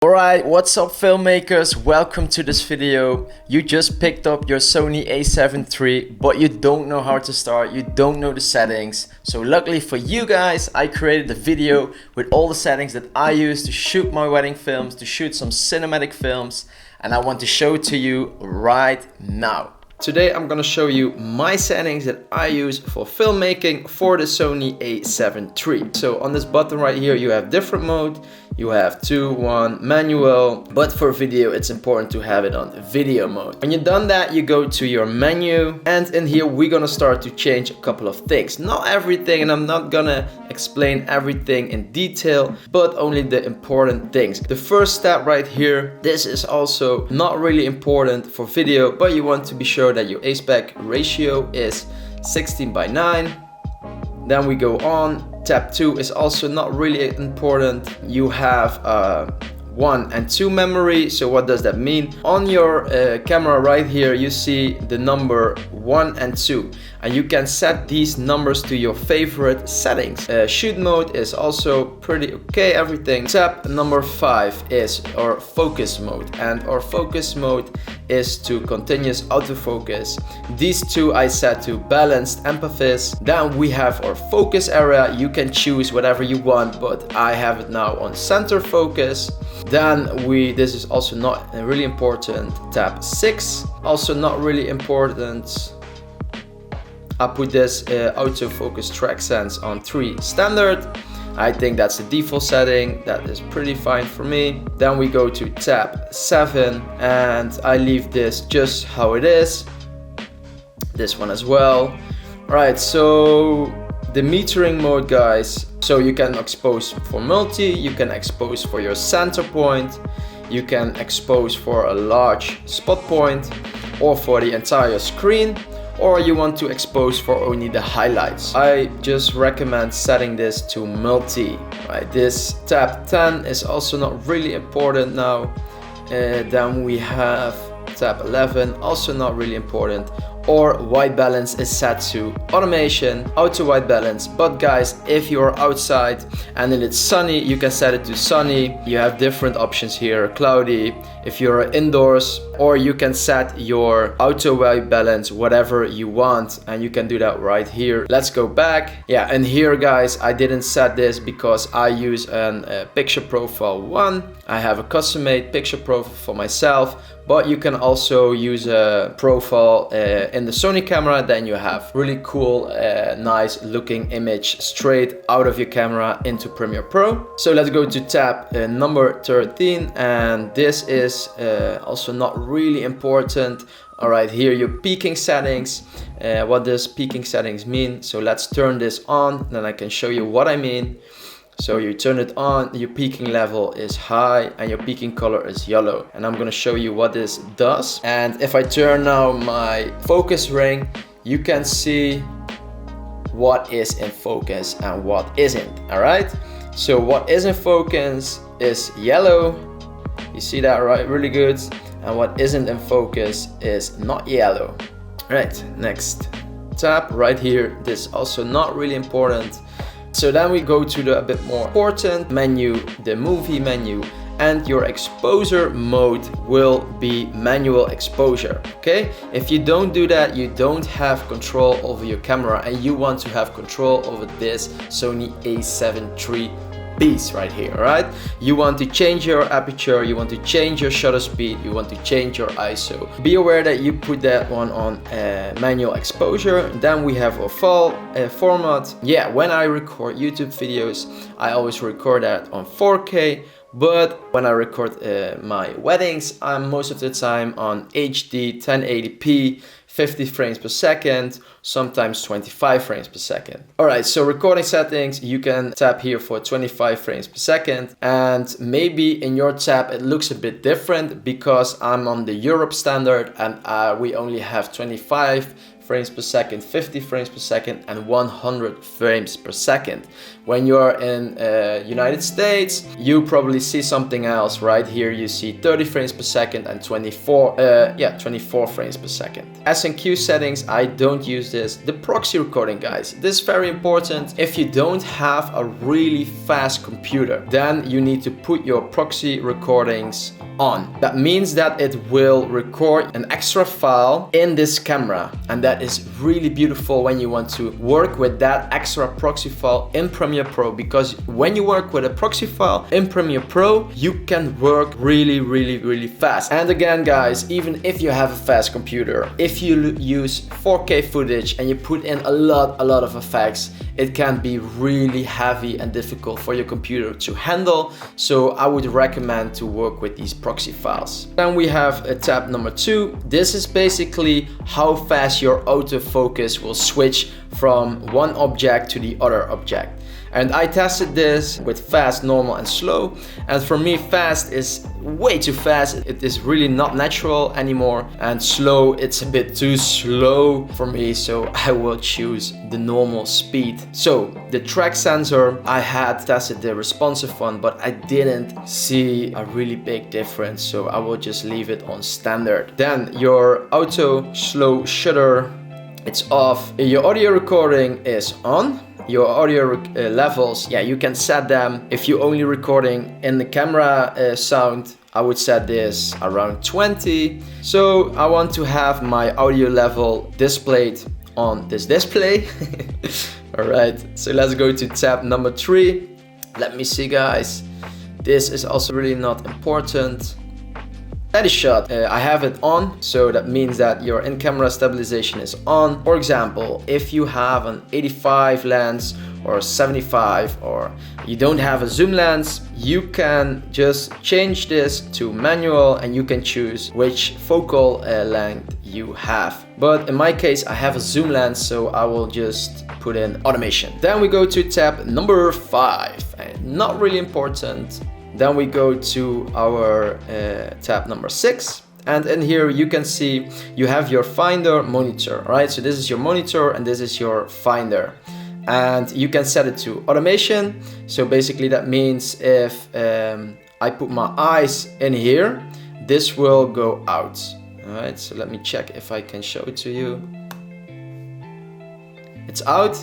Alright, what's up filmmakers? Welcome to this video. You just picked up your Sony A7 III, but you don't know how to start, you don't know the settings. So luckily for you guys, I created a video with all the settings that I use to shoot my wedding films, to shoot some cinematic films, and I want to show it to you right now. Today I'm gonna show you my settings that I use for filmmaking for the Sony A7 III. So on this button right here you have different mode, you have 2, 1, manual, but for video it's important to have it on video mode. When you've done that, you go to your menu, and in here we're gonna start to change a couple of things. Not everything, and I'm not gonna explain everything in detail, but only the important things. The first step right here, this is also not really important for video, but you want to be sure that your aspect ratio is 16:9. Then we go on. Tab 2 is also not really important. You have 1 and 2 memory. So what does that mean? On your camera right here you see the number 1 and 2, and you can set these numbers to your favorite settings. Shoot mode is also pretty okay, everything. Tab number 5 is our focus mode, and our focus mode is to continuous autofocus. These two I set to balanced emphasis. Then we have our focus area. You can choose whatever you want, but I have it now on center focus. Then this is also not really important. Tab 6, also not really important. I put this autofocus track sense on 3 standard. I think that's the default setting. That is pretty fine for me. Then we go to tab 7, and I leave this just how it is. This one as well. Alright, so the metering mode, guys. So you can expose for multi, you can expose for your center point, you can expose for a large spot point, or for the entire screen, or you want to expose for only the highlights. I just recommend setting this to multi. Right, this tab 10 is also not really important now. Then we have tab 11, also not really important. Or white balance is set to automation, auto white balance. But guys, if you're outside and then it's sunny, you can set it to sunny. You have different options here, cloudy, if you're indoors, or you can set your auto white balance whatever you want, and you can do that right here. Let's go back. Yeah, and here guys, I didn't set this because I use a picture profile 1. I have a custom made picture profile for myself, but you can also use a profile in the Sony camera. Then you have really cool, nice looking image straight out of your camera into Premiere Pro. So let's go to tab number 13, and this is also not really important. Alright, here your peaking settings. What does peaking settings mean? So let's turn this on, then I can show you what I mean. So you turn it on, your peaking level is high and your peaking color is yellow. And I'm gonna show you what this does. And if I turn now my focus ring, you can see what is in focus and what isn't, all right? So what is in focus is yellow. You see that, right? Really good. And what isn't in focus is not yellow. All right, next tab right here. This is also not really important. So then we go to the a bit more important menu, the movie menu, and your exposure mode will be manual exposure, okay? If you don't do that, you don't have control over your camera, and you want to have control over this Sony A7 III beast right here, right? You want to change your aperture, you want to change your shutter speed, you want to change your ISO. Be aware that you put that one on manual exposure. Then we have a file format. Yeah, when I record YouTube videos, I always record that on 4K. But when I record my weddings, I'm most of the time on HD 1080p, 50 frames per second, sometimes 25 frames per second. Alright, so recording settings, you can tap here for 25 frames per second, and maybe in your tab it looks a bit different because I'm on the Europe standard and we only have 25 frames per second, 50 frames per second, and 100 frames per second. When you're in United States, you probably see something else. Right here you see 30 frames per second and 24 frames per second. S&Q settings, I don't use this. The proxy recording, guys, this is very important. If you don't have a really fast computer, then you need to put your proxy recordings on. That means that it will record an extra file in this camera, and that is really beautiful when you want to work with that extra proxy file in Premiere Pro, because when you work with a proxy file in Premiere Pro, you can work really fast. And again, guys, even if you have a fast computer, if you use 4K footage and you put in a lot of effects, it can be really heavy and difficult for your computer to handle. So I would recommend to work with these proxy files. Then we have tab number 2. This is basically how fast your autofocus will switch from one object to the other object. And I tested this with fast, normal, and slow. And for me, fast is way too fast. It is really not natural anymore. And slow, it's a bit too slow for me. So I will choose the normal speed. So the track sensor, I had tested the responsive one, but I didn't see a really big difference. So I will just leave it on standard. Then your auto slow shutter, it's off. Your audio recording is on. Your audio levels, yeah, you can set them. If you're only recording in the camera sound, I would set this around 20. So I want to have my audio level displayed on this display. All right, so let's go to tab number 3. Let me see, guys. This is also really not important. Steady shot, I have it on, so that means that your in-camera stabilization is on. For example, if you have an 85 lens or 75, or you don't have a zoom lens, you can just change this to manual and you can choose which focal length you have. But in my case, I have a zoom lens, so I will just put in automation. Then we go to tab number 5, and not really important. Then we go to our tab number 6, and in here you can see you have your finder monitor, right? So this is your monitor and this is your finder, and you can set it to automation. So basically that means if I put my eyes in here, this will go out. All right, so let me check if I can show it to you. It's out.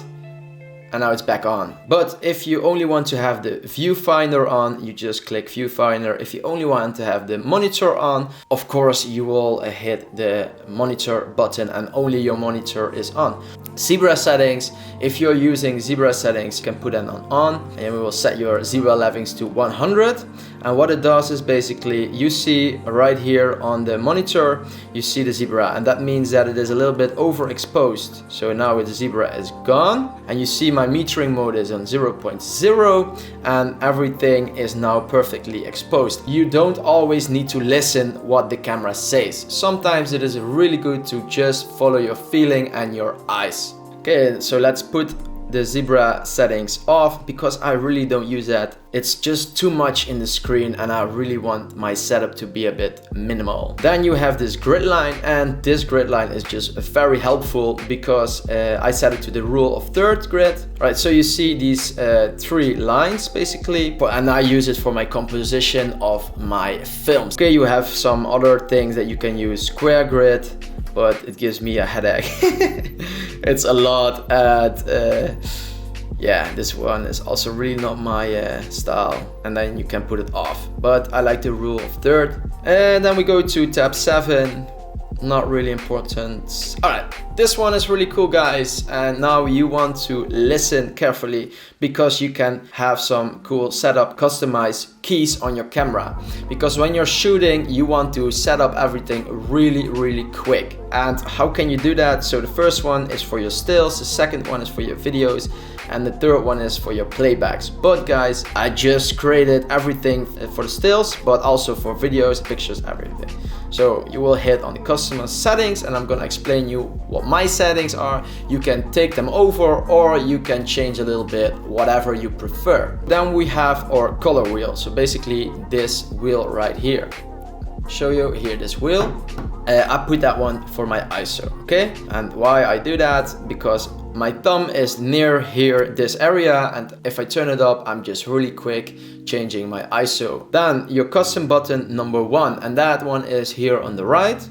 And now it's back on. But if you only want to have the viewfinder on, you just click viewfinder. If you only want to have the monitor on, of course you will hit the monitor button and only your monitor is on. Zebra settings, if you're using zebra settings, you can put them on and we will set your zebra levelings to 100. And what it does is basically you see right here on the monitor, you see the zebra, and that means that it is a little bit overexposed. So now the zebra is gone, and you see my metering mode is on 0.0 and everything is now perfectly exposed. You don't always need to listen what the camera says. Sometimes it is really good to just follow your feeling and your eyes. Okay, so let's put the zebra settings off because I really don't use that. It's just too much in the screen and I really want my setup to be a bit minimal. Then you have this grid line, and this grid line is just very helpful because I set it to the rule of third grid. Right, so you see these 3 lines basically, and I use it for my composition of my films. Okay, you have some other things that you can use, square grid, but it gives me a headache. It's a lot, and yeah, this one is also really not my style, and then you can put it off, but I like the rule of third. And then we go to tab 7, not really important. All right, this one is really cool, guys, and now you want to listen carefully because you can have some cool setup customized keys on your camera, because when you're shooting you want to set up everything really quick. And how can you do that? So the first one is for your stills, the second one is for your videos, and the third one is for your playbacks. But guys, I just created everything for the stills, but also for videos, pictures, everything. So you will hit on the customer settings, and I'm gonna explain you what my settings are. You can take them over or you can change a little bit, whatever you prefer. Then we have our color wheel, so basically this wheel right here. show you here this wheel. I put that one for my ISO, okay? And why I do that? Because my thumb is near here, this area, and if I turn it up, I'm just really quick changing my ISO. Then your custom button number 1, and that one is here on the right.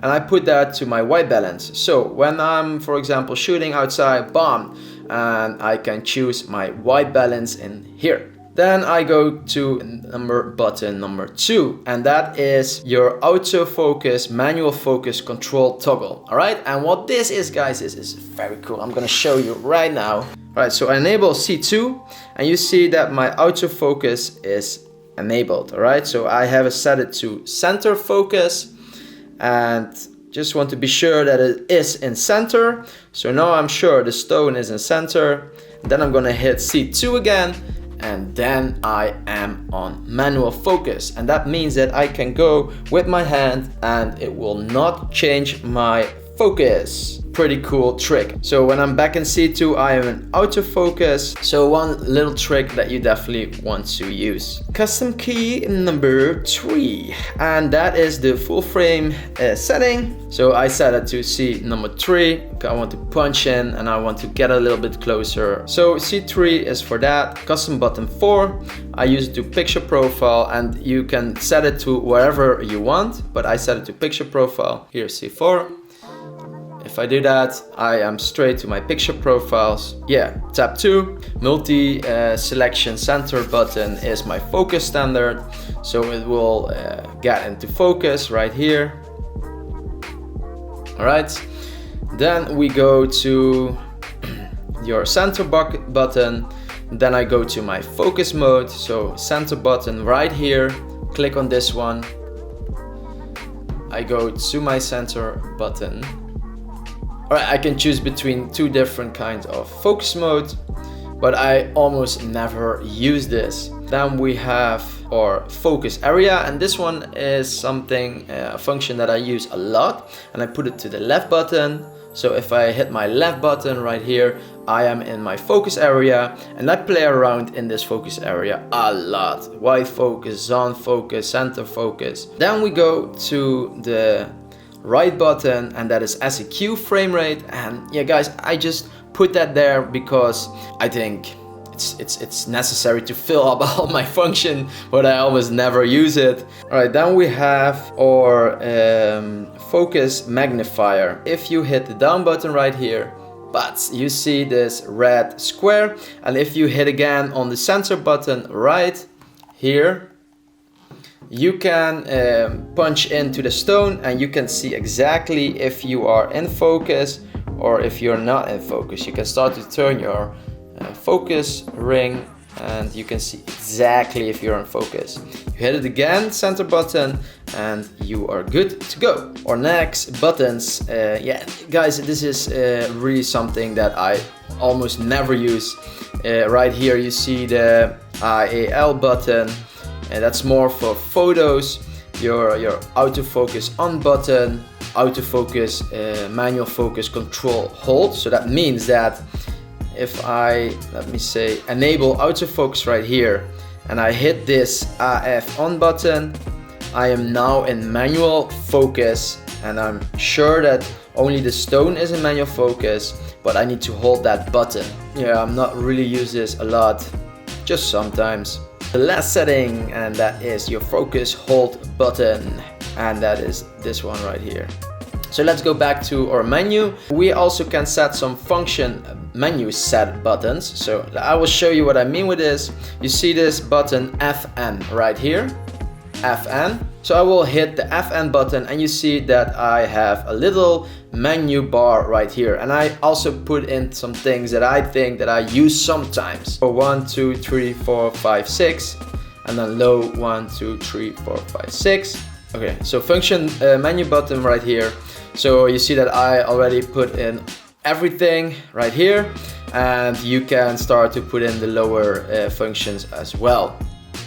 And I put that to my white balance. So when I'm, for example, shooting outside, bam, and I can choose my white balance in here. Then I go to button number 2, and that is your autofocus manual focus control toggle. All right, and what this is, guys, is very cool. I'm gonna show you right now. All right, so I enable C2, and you see that my autofocus is enabled. All right, so I have it set it to center focus, and just want to be sure that it is in center. So now I'm sure the stone is in center. Then I'm gonna hit C2 again, and then I am on manual focus, and that means that I can go with my hand and it will not change my focus. Pretty cool trick. So when I'm back in C2, I am in autofocus. So one little trick that you definitely want to use. Custom key number 3, and that is the full frame setting. So I set it to C number 3. I want to punch in and I want to get a little bit closer. So C3 is for that. Custom button 4, I use it to picture profile, and you can set it to wherever you want, but I set it to picture profile. Here, C4. If I do that, I am straight to my picture profiles. Yeah, tab 2, multi selection center button is my focus standard. So it will get into focus right here. All right, then we go to your center button. Then I go to my focus mode. So center button right here, click on this one. I go to my center button. Alright, I can choose between 2 different kinds of focus mode, but I almost never use this. Then we have our focus area, and this one is something, a function that I use a lot, and I put it to the left button. So if I hit my left button right here, I am in my focus area, and I play around in this focus area a lot. Wide focus, zone focus, center focus. Then we go to the right button, and that is SEQ frame rate. And yeah, guys, I just put that there because I think it's necessary to fill up all my function, but I almost never use it. All right, then we have our focus magnifier. If you hit the down button right here, but you see this red square, and if you hit again on the center button right here, you can punch into the stone and you can see exactly if you are in focus or if you're not in focus. You can start to turn your focus ring and you can see exactly if you're in focus. You hit it again, center button, and you are good to go. Our next buttons, yeah, guys, this is really something that I almost never use. Right here you see the IAL button, and that's more for photos. Your autofocus on button, autofocus manual focus control hold. So that means that if I, let me say, enable autofocus right here and I hit this AF on button, I am now in manual focus, and I'm sure that only the stone is in manual focus, but I need to hold that button. Yeah, I'm not really use this a lot, just sometimes. The last setting, and that is your focus hold button, and that is this one right here. So let's go back to our menu. We also can set some function menu set buttons. So I will show you what I mean with this. You see this button FN right here, FN. So I will hit the FN button and you see that I have a little menu bar right here, and I also put in some things that I think that I use sometimes. So 1, 2, 3, 4, 5, 6, and then low 1, 2, 3, 4, 5, 6. Okay, so function menu button right here. So you see that I already put in everything right here, and you can start to put in the lower functions as well.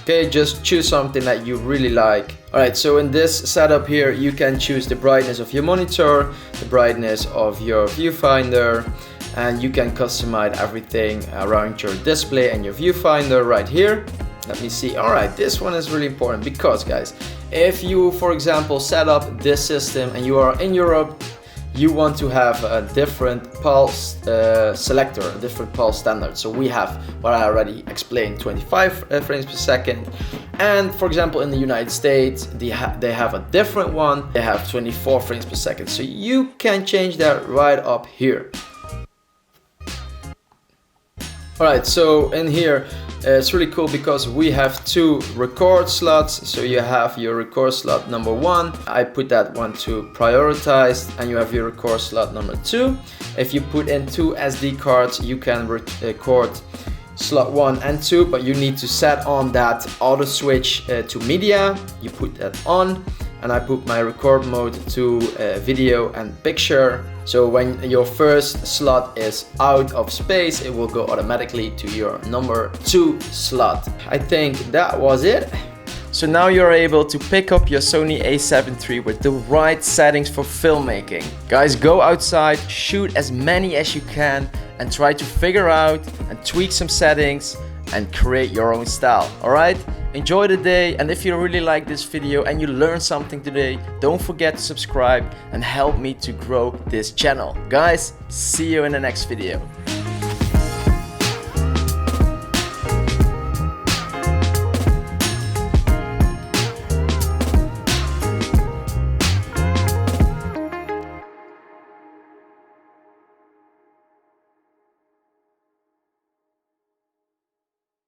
Okay, just choose something that you really like. Alright, so in this setup here, you can choose the brightness of your monitor, the brightness of your viewfinder, and you can customize everything around your display and your viewfinder right here. Let me see. All right, this one is really important because, guys, if you, for example, set up this system and you are in Europe, you want to have a different pulse selector, a different pulse standard. So we have what I already explained, 25 frames per second. And for example, in the United States, they have a different one. They have 24 frames per second. So you can change that right up here. All right, so in here, it's really cool because we have two record slots. So you have your record slot number 1. I put that one to prioritized, and you have your record slot number 2. If you put in 2 SD cards, you can record slot 1 and 2, but you need to set on that auto switch to media. You put that on, and I put my record mode to video and picture. So when your first slot is out of space, it will go automatically to your number 2 slot. I think that was it. So now you're able to pick up your Sony A7 III with the right settings for filmmaking. Guys, go outside, shoot as many as you can, and try to figure out and tweak some settings and create your own style. Alright? Enjoy the day, and if you really like this video and you learned something today, don't forget to subscribe and help me to grow this channel. Guys, see you in the next video.